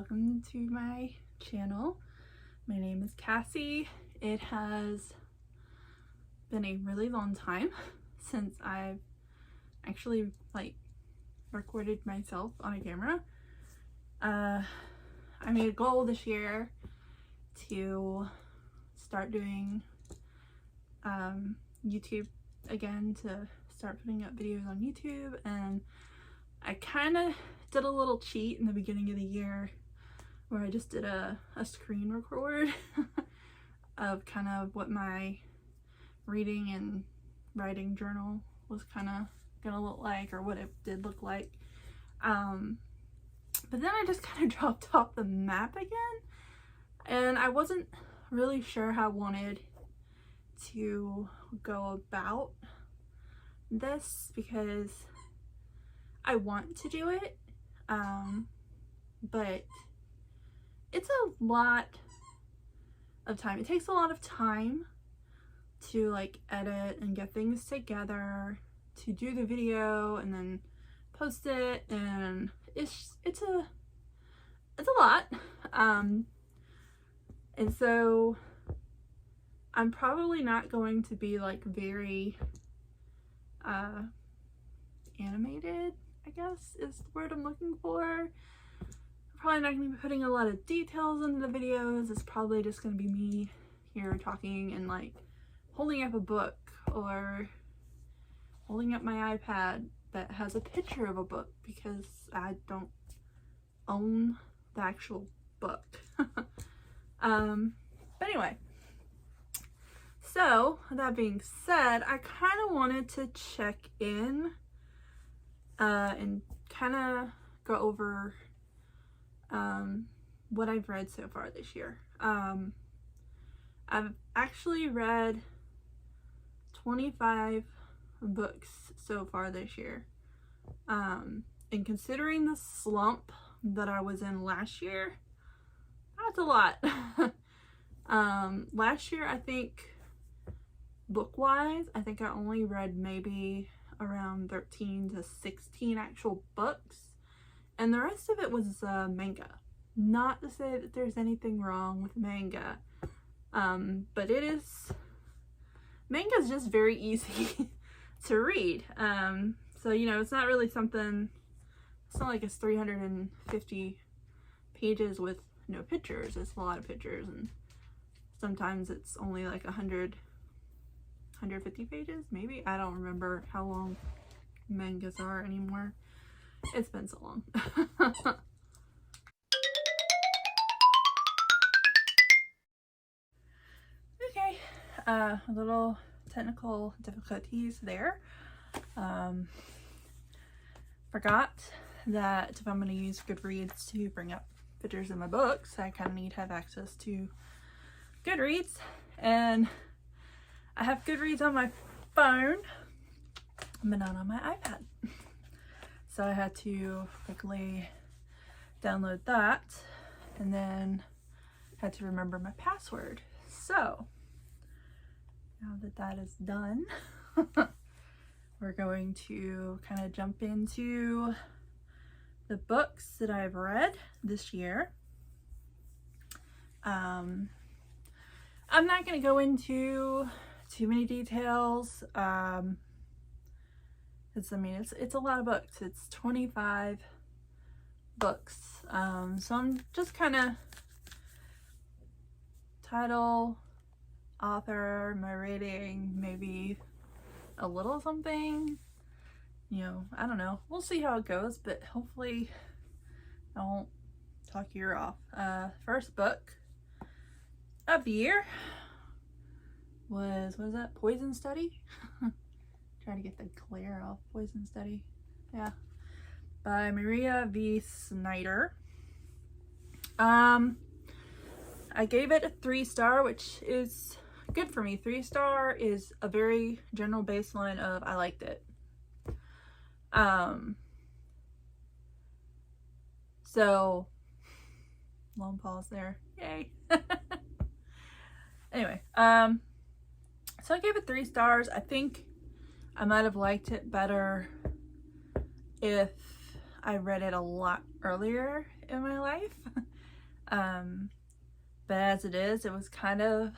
welcome to my channel. My name is Cassie. It has been a really long time since I've actually recorded myself on a camera. I made a goal this year to start doing YouTube again, to start putting up videos on YouTube, and I kind of did a little cheat in the beginning of the year where I just did a screen record of kind of what my reading and writing journal was kind of gonna look like, or what it did look like. But then I just kind of dropped off the map again, and I wasn't really sure how I wanted to go about this, because I want to do it, but it's a lot of time. It takes a lot of time to edit and get things together, to do the video and then post it, and it's a lot. And so I'm probably not going to be very animated, I guess is the word I'm looking for. I'm probably not going to be putting a lot of details into the videos. It's probably just going to be me here talking and holding up a book or holding up my iPad that has a picture of a book, because I don't own the actual book. But anyway, so that being said, I kind of wanted to check in and kind of go over what I've read so far this year. I've actually read 25 books so far this year. And considering the slump that I was in last year, that's a lot. Last year, I think, book-wise, I think I only read maybe around 13 to 16 actual books, and the rest of it was manga. Not to say that there's anything wrong with manga, but manga's just very easy to read. So it's not really something, it's not like it's 350 pages with no pictures. It's a lot of pictures, and sometimes it's only 150 pages, maybe. I don't remember how long mangas are anymore. It's been so long. Okay, a little technical difficulties there. Forgot that if I'm going to use Goodreads to bring up pictures in my books, I kind of need to have access to Goodreads, and I have Goodreads on my phone, but not on my iPad. So I had to quickly download that, and then had to remember my password. So now that that is done, we're going to kind of jump into the books that I've read this year. I'm not going to go into too many details, it's a lot of books. It's 25 books. So I'm just kind of title, author, my rating, maybe a little something, I don't know. We'll see how it goes, but hopefully I won't talk your ear off. First book of the year was, what is that? Poison Study? Try to get the glare off. Poison Study. Yeah. By Maria V. Snyder. I gave it a 3-star, which is good for me. 3-star is a very general baseline of I liked it. So long pause there. Yay. Anyway, so I gave it 3 stars. I think I might have liked it better if I read it a lot earlier in my life. But as it is, it was kind of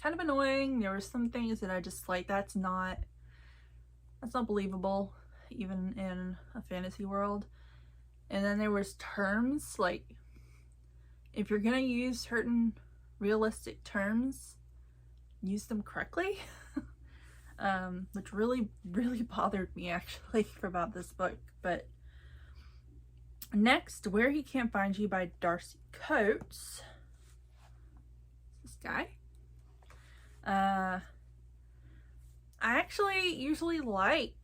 annoying. There were some things that I just like, that's not believable, even in a fantasy world. And then there was terms, like, if you're gonna use certain realistic terms, use them correctly. Which really bothered me, actually, about this book. But next, Where He Can't Find You by Darcy Coates. This guy. I actually usually like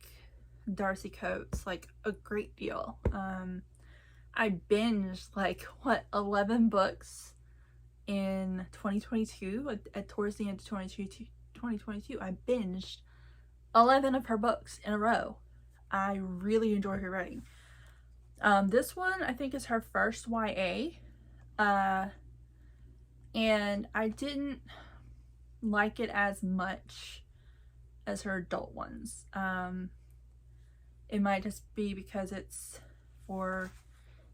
Darcy Coates, like, a great deal. I binged, like, 11 books in 2022, towards the end of 2022. I binged 11 of her books in a row. I really enjoy her writing. This one, I think, is her first YA. And I didn't like it as much as her adult ones. It might just be because it's for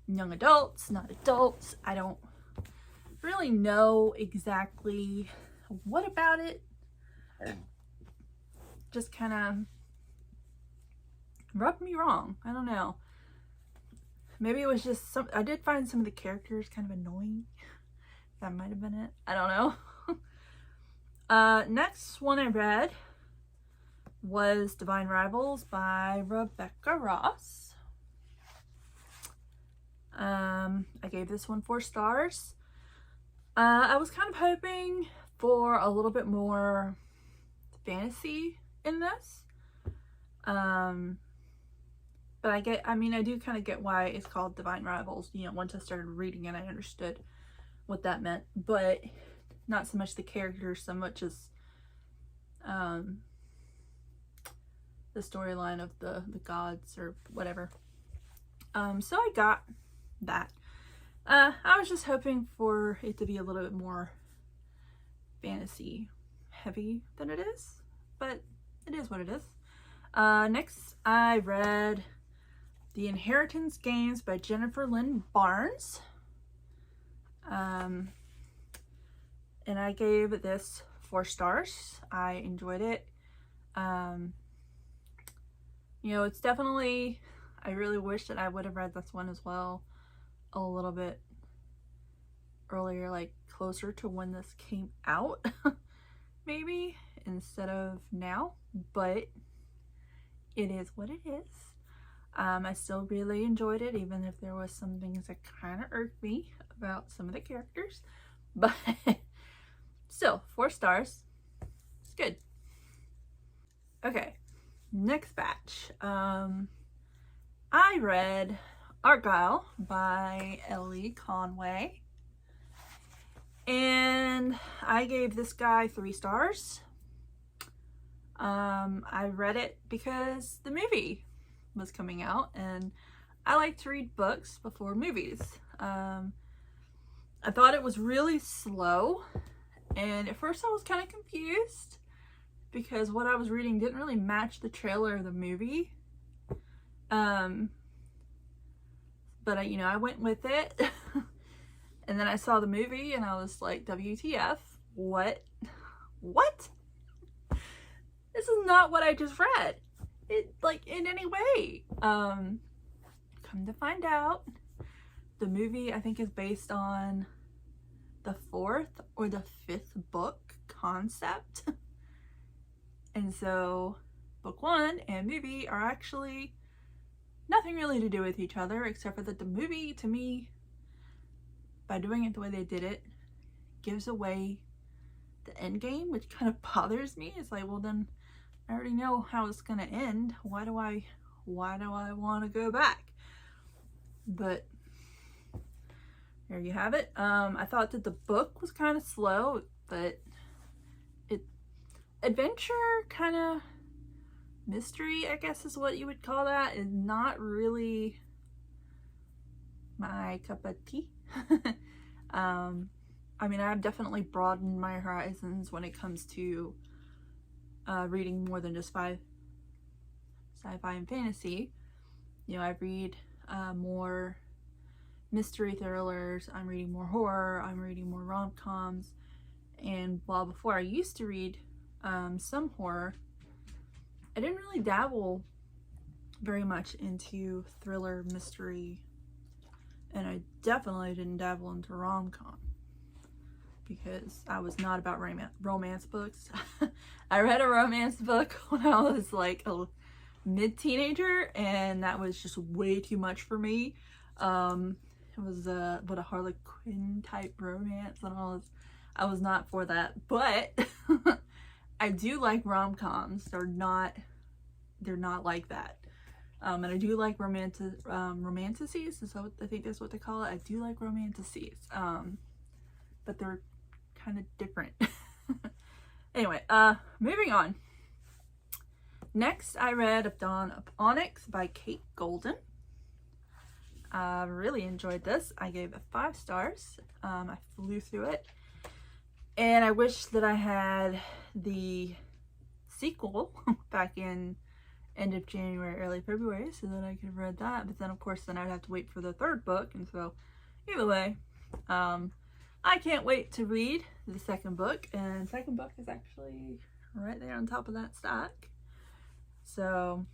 young adults, not adults. I don't really know exactly what about it. Just kind of rubbed me wrong. I don't know. Maybe it was just I did find some of the characters kind of annoying. That might have been it. I don't know. Next one I read was Divine Rivals by Rebecca Ross. I gave this one 4 stars. I was kind of hoping for a little bit more fantasy in this. But I do kind of get why it's called Divine Rivals. You know, once I started reading it, I understood what that meant, but not so much the characters, so much as the storyline of the gods or whatever. So I got that. I was just hoping for it to be a little bit more fantasy heavy than it is, but it is what it is. Next, I read The Inheritance Games by Jennifer Lynn Barnes. And I gave this 4 stars. I enjoyed it. You know, it's definitely, I really wish that I would have read this one as well a little bit earlier, like closer to when this came out, maybe, instead of now, but it is what it is. I still really enjoyed it, even if there was some things that kind of irked me about some of the characters, but still, 4 stars. It's good. Okay, next batch. I read Argyle by Ellie Conway, and I gave this guy 3 stars. I read it because the movie was coming out, and I like to read books before movies. I thought it was really slow, and at first I was kind of confused because what I was reading didn't really match the trailer of the movie. But I went with it. And then I saw the movie and I was like, WTF? What? This is not what I just read. It, like, in any way. Come to find out, the movie, I think, is based on the 4th or the 5th book concept. And so book 1 and movie are actually nothing really to do with each other, except for that the movie, to me, by doing it the way they did it, gives away the end game, which kind of bothers me. It's like, well, then I already know how it's gonna end. Why do I want to go back? But there you have it. I thought that the book was kind of slow, but adventure, kind of mystery, I guess is what you would call that, is not really my cup of tea. I mean, I've definitely broadened my horizons when it comes to reading more than just sci-fi and fantasy. You know, I read more mystery thrillers, I'm reading more horror, I'm reading more rom-coms. And while before I used to read some horror, I didn't really dabble very much into thriller, mystery, and I definitely didn't dabble into rom-com because I was not about romance books. I read a romance book when I was like a mid-teenager, and that was just way too much for me. It was a Harlequin type romance, and I was not for that. But I do like rom-coms. They're not like that. And I do like romanticises, so I think that's what they call it. I do like romanticises, but they're kind of different. Anyway, moving on. Next, I read Of Dawn of Onyx by Kate Golden. I really enjoyed this. I gave it 5 stars. I flew through it, and I wish that I had the sequel back in end of January, early February, so that I could have read that. But then, of course, then I'd have to wait for the 3rd book, and so either way, I can't wait to read the 2nd book, and the 2nd book is actually right there on top of that stack. So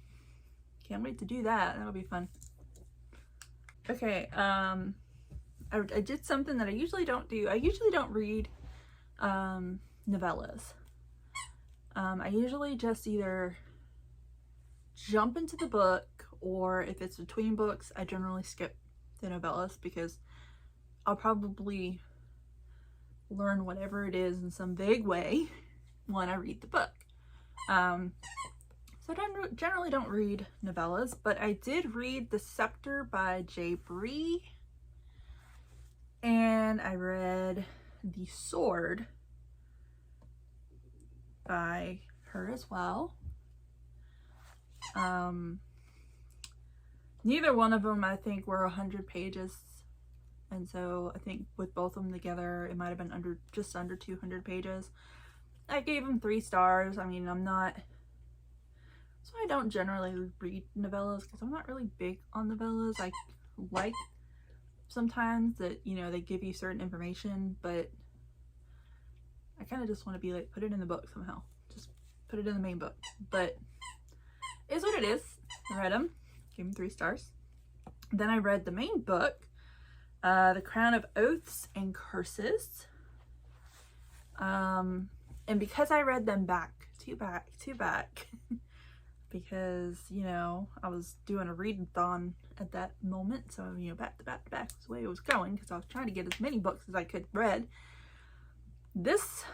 can't wait to do that. That'll be fun. Okay, I did something that I usually don't do. I usually don't read novellas. I usually just either jump into the book, or if it's between books, I generally skip the novellas because I'll probably learn whatever it is in some vague way when I read the book. So I generally don't read novellas, but I did read The Scepter by J. Bree, and I read The Sword by her as well. Neither one of them, I think, were 100 pages, and so I think with both of them together, it might have been just under 200 pages. I gave them 3 stars. I mean, so I don't generally read novellas because I'm not really big on novellas. I like sometimes that, you know, they give you certain information, but I kind of just want to be like, put it in the book somehow. Just put it in the main book. But it is what it is. I read them. Gave them 3 stars. Then I read the main book, The Crown of Oaths and Curses. And because I read them back to back, because, you know, I was doing a readathon at that moment, so, you know, back to back to back was the way it was going, because I was trying to get as many books as I could read. This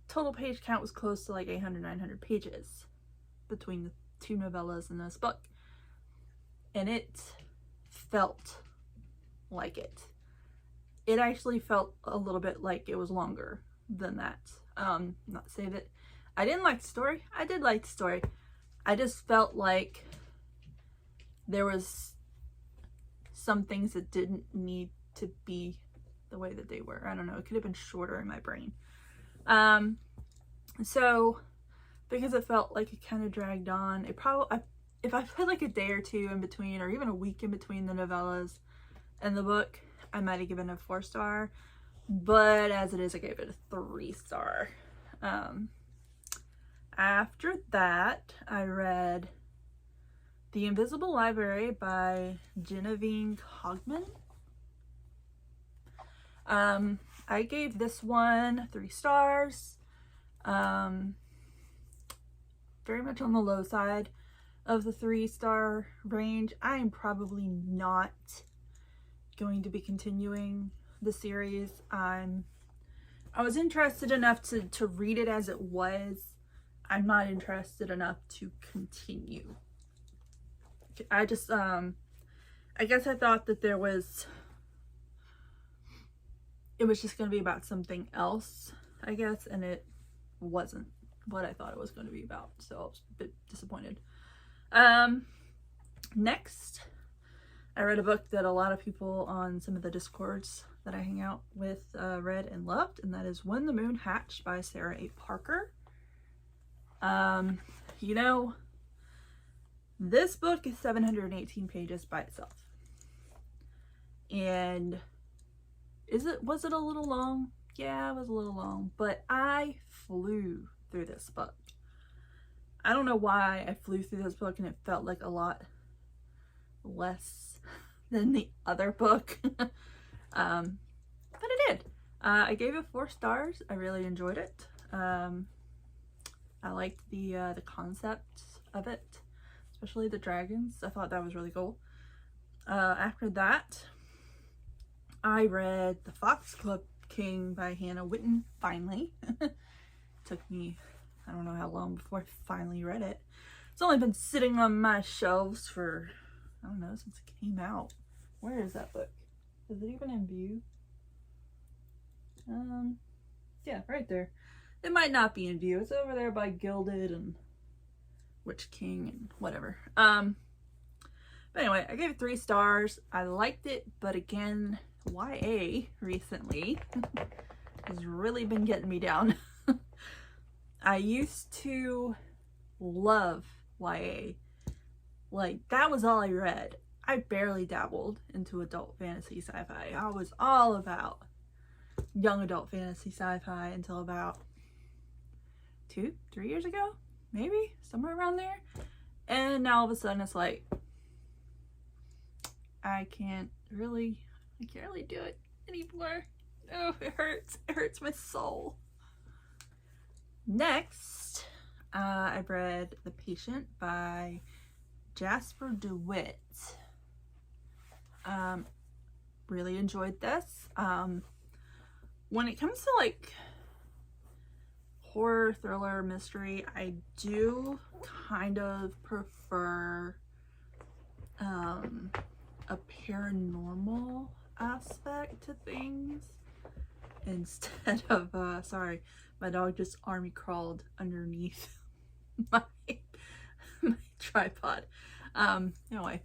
total page count was close to like 800-900 pages between the 2 novellas in this book, and it felt like it. It actually felt a little bit like it was longer than that. Not to say that I didn't like the story. I did like the story. I just felt like there was some things that didn't need to be the way that they were. I don't know. It could have been shorter in my brain. So because it felt like it kind of dragged on, if I put like a day or 2 in between, or even a week in between the novellas and the book, I might have given it a 4-star. But as it is, I gave it a 3-star. After that, I read The Invisible Library by Genevieve Cogman. I gave this one 3 stars. Very much on the low side of the 3-star range. I am probably not going to be continuing the series. I was interested enough to read it as it was. I'm not interested enough to continue. I just, I guess I thought that it was just going to be about something else, I guess, and it wasn't what I thought it was going to be about, so I was a bit disappointed. Next, I read a book that a lot of people on some of the Discords that I hang out with read and loved, and that is When the Moon Hatched by Sarah A. Parker. You know, this book is 718 pages by itself. And was it a little long? Yeah, it was a little long, but I flew through this book. I don't know why I flew through this book and it felt like a lot less than the other book. But it did. I gave it 4 stars. I really enjoyed it. I liked the concept of it, especially the dragons. I thought that was really cool. After that, I read The Foxglove King by Hannah Whitten, finally. Took me, I don't know how long before I finally read it. It's only been sitting on my shelves for, I don't know, since it came out. Where is that book? Is it even in view? Yeah, right there. It might not be in view. It's over there by Gilded and Witch King and whatever. But anyway, I gave it 3 stars. I liked it, but again, YA recently has really been getting me down. I used to love YA. Like, that was all I read. I barely dabbled into adult fantasy sci-fi. I was all about young adult fantasy sci-fi until about 2-3 years ago, maybe, somewhere around there. And now all of a sudden it's like, I can't really do it anymore. Oh, it hurts my soul. Next, I read The Patient by Jasper DeWitt. Really enjoyed this. When it comes to like horror, thriller, mystery, I do kind of prefer a paranormal aspect to things instead of sorry, my dog just army crawled underneath my tripod. Anyway,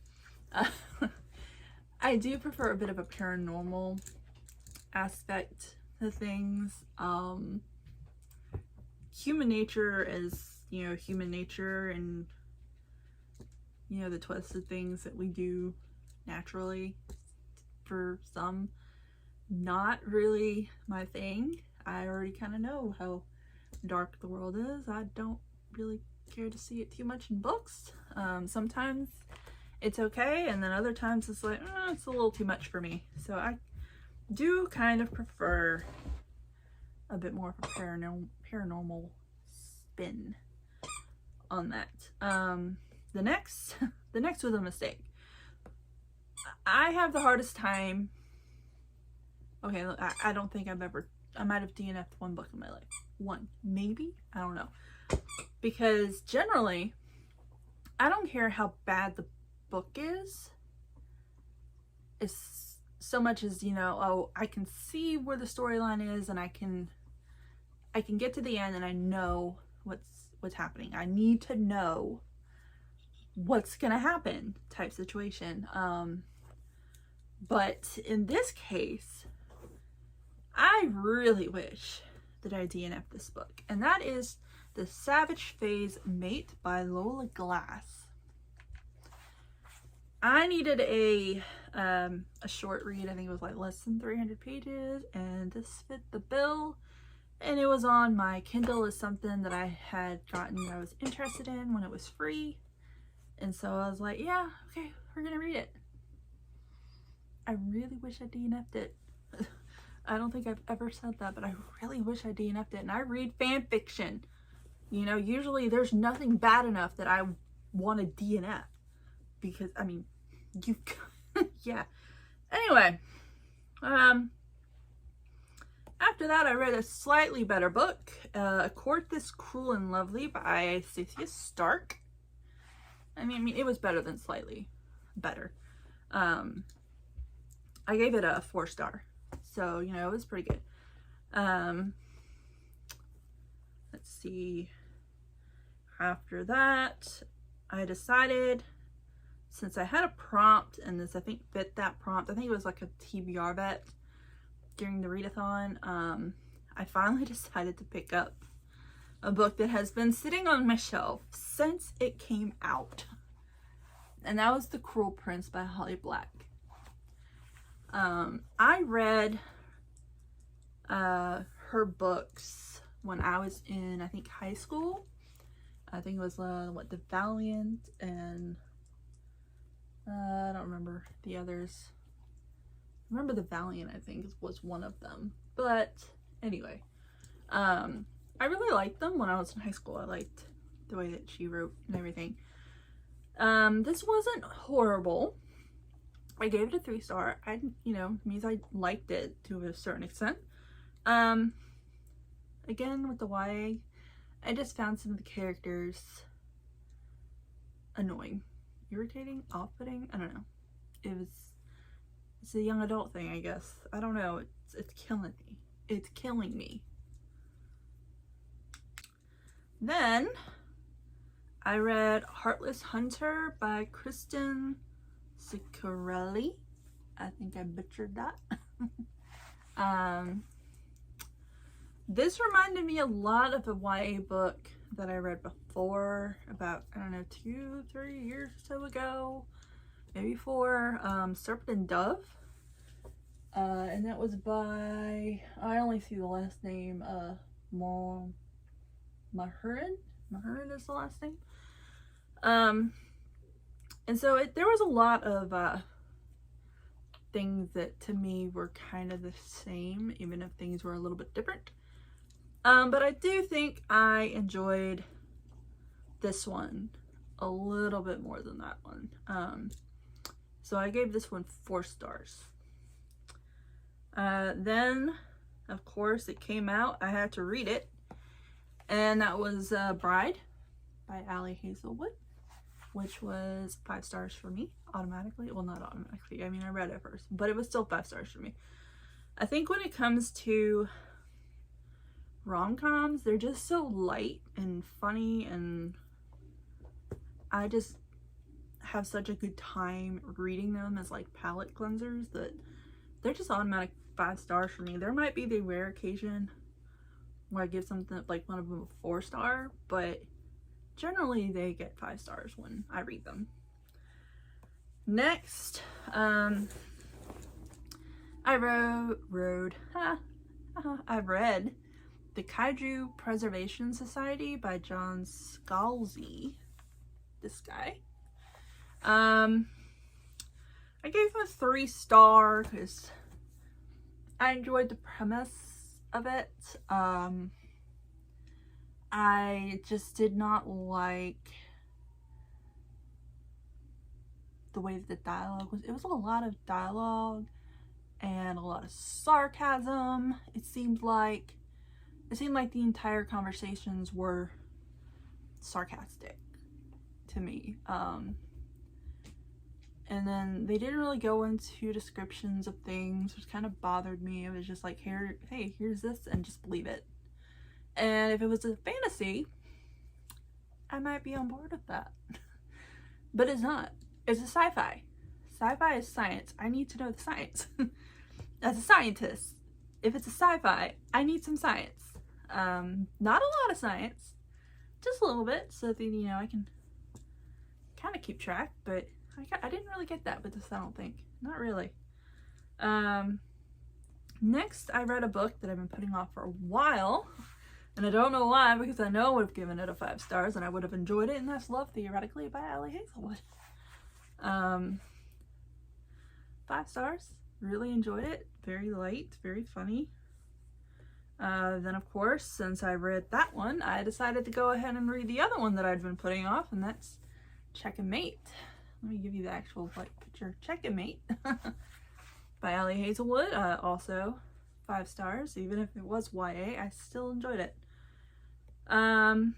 I do prefer a bit of a paranormal aspect to things. Human nature is, you know, human nature, and you know, the twisted things that we do naturally, for some, not really my thing. I already kind of know how dark the world is. I don't really care to see it too much in books. Sometimes it's okay, and then other times it's like, it's a little too much for me. So I do kind of prefer a bit more of a paranormal spin on that. The next was a mistake. I have the hardest time. Okay, I don't think I might have DNF'd 1 book in my life. 1, maybe? I don't know. Because generally, I don't care how bad the book is. It's so much as, you know, oh, I can see where the storyline is, and I can get to the end and I know what's happening. I need to know what's gonna happen type situation. But in this case, I really wish that I DNF'd this book, and that is The Savage Fae's Mate by Lola Glass. I needed a short read. I think it was like less than 300 pages, and this fit the bill. And it was on my Kindle as something that I had gotten that I was interested in when it was free. And so I was like, yeah, okay, we're gonna read it. I really wish I DNF'd it. I don't think I've ever said that, but I really wish I DNF'd it. And I read fan fiction. You know, usually there's nothing bad enough that I want to DNF. Because, I mean, you, yeah. Anyway, after that, I read a slightly better book, A Court This Cruel and Lovely by Cynthia Stark. I mean, it was better than slightly better. I gave it a 4 star, so, you know, it was pretty good. Let's see. After that, I decided, since I had a prompt, and this, I think, fit that prompt. I think it was like a TBR bet during the readathon. I finally decided to pick up a book that has been sitting on my shelf since it came out. And that was The Cruel Prince by Holly Black. I read her books when I was in, I think, high school. I think it was what, The Valiant, and I don't remember the others. I remember The Valiant, I think, was one of them. But anyway, I really liked them when I was in high school. I liked the way that she wrote and everything. This wasn't horrible. I gave it a 3-star. Means I liked it to a certain extent. Again, with the YA, I just found some of the characters annoying, irritating, off-putting. I don't know. It's a young adult thing, I guess. I don't know. It's killing me. It's killing me. Then I read Heartless Hunter by Kristen Ciccarelli. I think I butchered that. This reminded me a lot of a YA book that I read before, about, I don't know, 2-3 years or so ago, maybe 4, Serpent and Dove. And that was by, I only see the last name, Mahurin is the last name. And so there was a lot of things that to me were kind of the same, even if things were a little bit different. But I do think I enjoyed this one a little bit more than that one. So I gave this one 4 stars. Then, of course, it came out. I had to read it. And that was Bride by Ali Hazelwood, which was 5 stars for me automatically. Well, not automatically. I mean, I read it first, but it was still 5 stars for me. I think when it comes to rom-coms, they're just so light and funny, and I just have such a good time reading them as like palate cleansers that they're just automatic 5 stars for me. There might be the rare occasion where I give something like one of them a 4-star, but generally they get 5 stars when I read them. Next, I read The Kaiju Preservation Society by John Scalzi. This guy. I gave him a 3-star because I enjoyed the premise of it. I just did not like the way that the dialogue was. It was a lot of dialogue and a lot of sarcasm. It seemed like the entire conversations were sarcastic to me. And then they didn't really go into descriptions of things, which kind of bothered me. It was just like, hey, here's this, and just believe it. And if it was a fantasy, I might be on board with that. But it's not. It's a sci-fi. Sci-fi is science. I need to know the science. As a scientist, if it's a sci-fi, I need some science. Not a lot of science, just a little bit, so that, I can kind of keep track, but I didn't really get that with this, I don't think. Not really. Next, I read a book that I've been putting off for a while, and I don't know why, because I know I would have given it a 5 stars, and I would have enjoyed it, and that's Love Theoretically by Ali Hazelwood. 5 stars. Really enjoyed it. Very light, very funny. Then, of course, since I read that one, I decided to go ahead and read the other one that I'd been putting off, and that's Check and Mate. Let me give you the actual picture. Check and Mate by Ali Hazelwood. Also 5 stars. Even if it was YA, I still enjoyed it. Then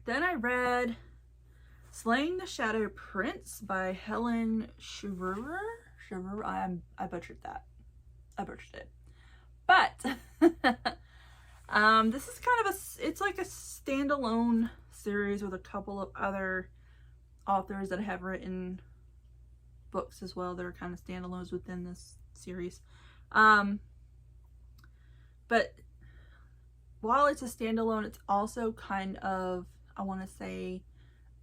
I read Slaying the Shadow Prince by Helen Schreiber. I butchered that. I butchered it. But this is kind of it's like a standalone series with a couple of other authors that have written books as well that are kind of standalones within this series. But while it's a standalone, it's also kind of, I want to say,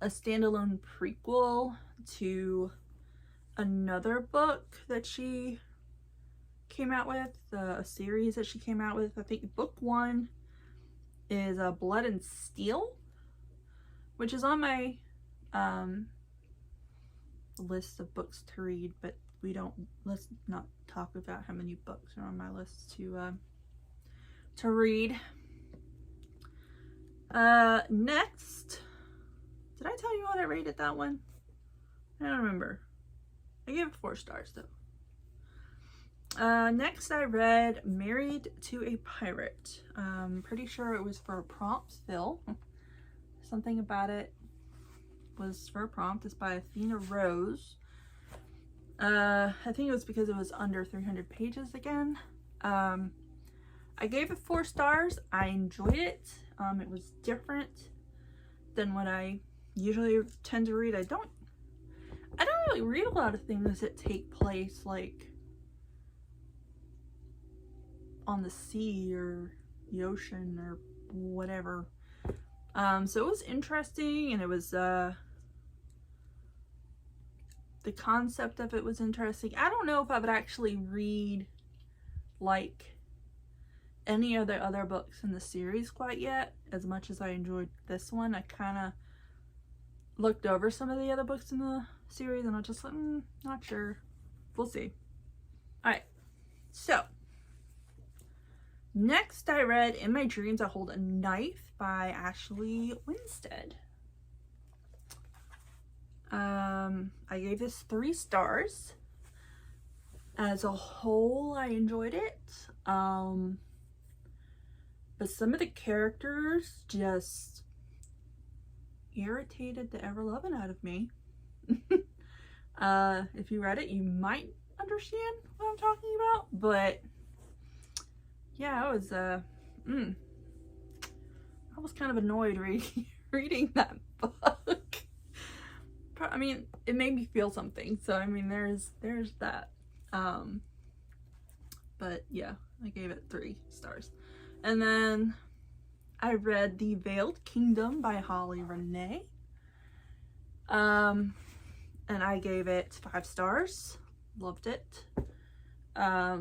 a standalone prequel to another book that she came out with, a series that she came out with. I think book 1 is Blood and Steel, which is on my list of books to read, but let's not talk about how many books are on my list to read. Next, did I tell you what I rated that one? I don't remember. I gave it 4 stars though. Next I read Married to a Pirate. Pretty sure it was for a prompt fill. Something about it was for a prompt. It's by Athena Rose. I think it was because it was under 300 pages again. I gave it 4 stars. I enjoyed it. It was different than what I usually tend to read. I don't really read a lot of things that take place like on the sea or the ocean or whatever. So it was interesting, and it was the concept of it was interesting. I don't know if I would actually read like any of the other books in the series quite yet, as much as I enjoyed this one. I kind of looked over some of the other books in the series and I was just like, not sure. We'll see. Alright, so next I read In My Dreams I Hold a Knife by Ashley Winstead. I gave this 3 stars. As a whole, I enjoyed it. But some of the characters just irritated the ever-loving out of me. If you read it, you might understand what I'm talking about, but yeah, I was kind of annoyed reading that book. I mean, it made me feel something, so I mean, there's that. But yeah, I gave it 3 stars. And then I read The Veiled Kingdom by Holly Renee. And I gave it 5 stars. Loved it. I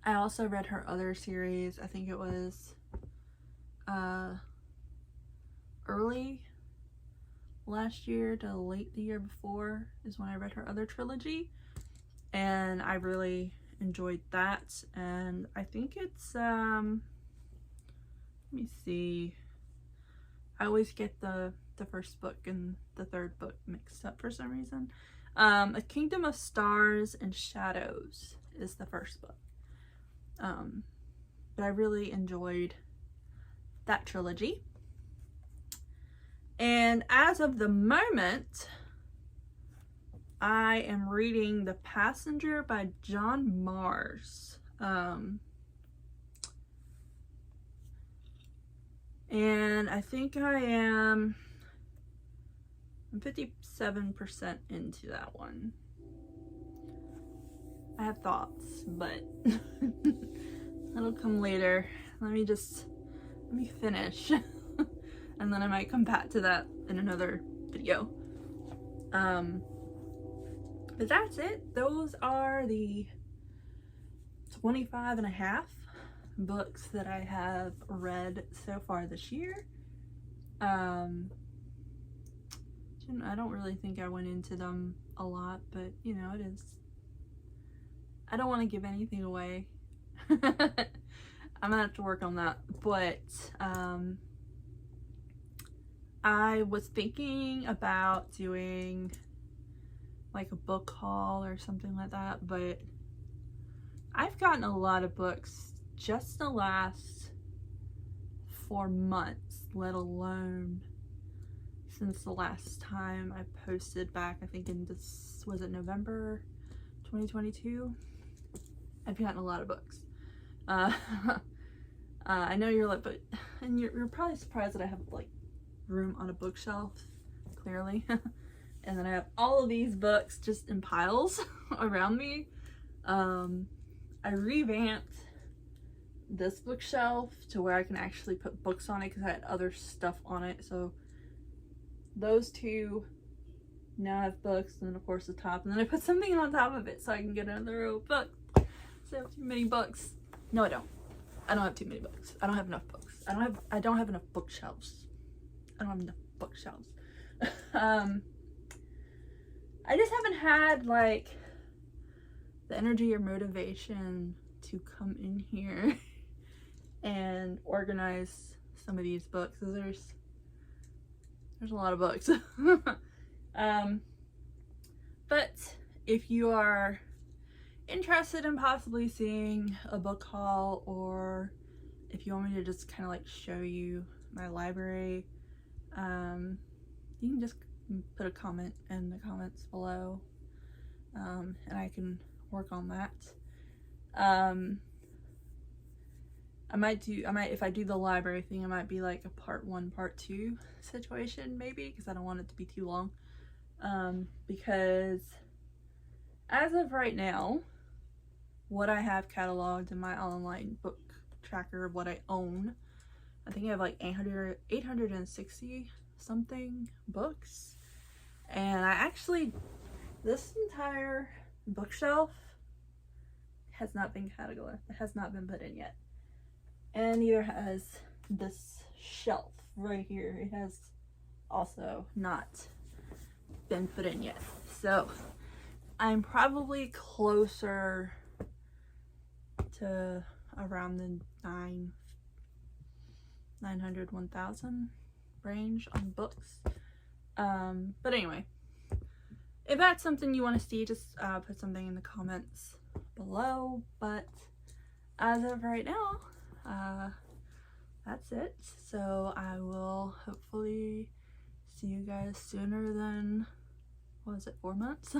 also read her other series. I think it was early last year to late the year before is when I read her other trilogy. And I really enjoyed that. And I think it's, let me see. I always get the first book and the 3rd book mixed up for some reason. A Kingdom of Stars and Shadows is the first book. But I really enjoyed that trilogy. And as of the moment, I am reading The Passenger by John Mars. And I think I'm 57% into that one. I have thoughts, but that'll come later. Let me finish. And then I might come back to that in another video. But that's it. Those are the 25 and a half books that I have read so far this year. I don't really think I went into them a lot, but you know, it is. I don't want to give anything away. I'm gonna have to work on that, but I was thinking about doing like a book haul or something like that, but I've gotten a lot of books just the last 4 months, let alone since the last time I posted back, I think in this, was it November 2022? I've gotten a lot of books. I know you're like, but, and you're probably surprised that I have like room on a bookshelf, clearly. And then I have all of these books just in piles around me. I revamped this bookshelf to where I can actually put books on it because I had other stuff on it. So those two now have books, and then of course the top, and then I put something on top of it so I can get another row of books. I have too many books. No, I don't. I don't have too many books. I don't have enough books. I don't have enough bookshelves. I don't have enough bookshelves. I just haven't had like the energy or motivation to come in here and organize some of these books. So there's a lot of books. But if you are interested in possibly seeing a book haul, or if you want me to just kind of like show you my library, you can just put a comment in the comments below, and I can work on that. If I do the library thing, it might be like a part 1, part 2 situation maybe, because I don't want it to be too long. Because as of right now, what I have cataloged in my online book tracker of what I own, I think I have like 860 something books. And I actually, this entire bookshelf has not been cataloged. It has not been put in yet. And neither has this shelf right here. It has also not been put in yet. So I'm probably closer to around the 900, 1000 range on books. But anyway, if that's something you want to see, just put something in the comments below. But as of right now, that's it. So I will hopefully see you guys sooner than, what was it, 4 months?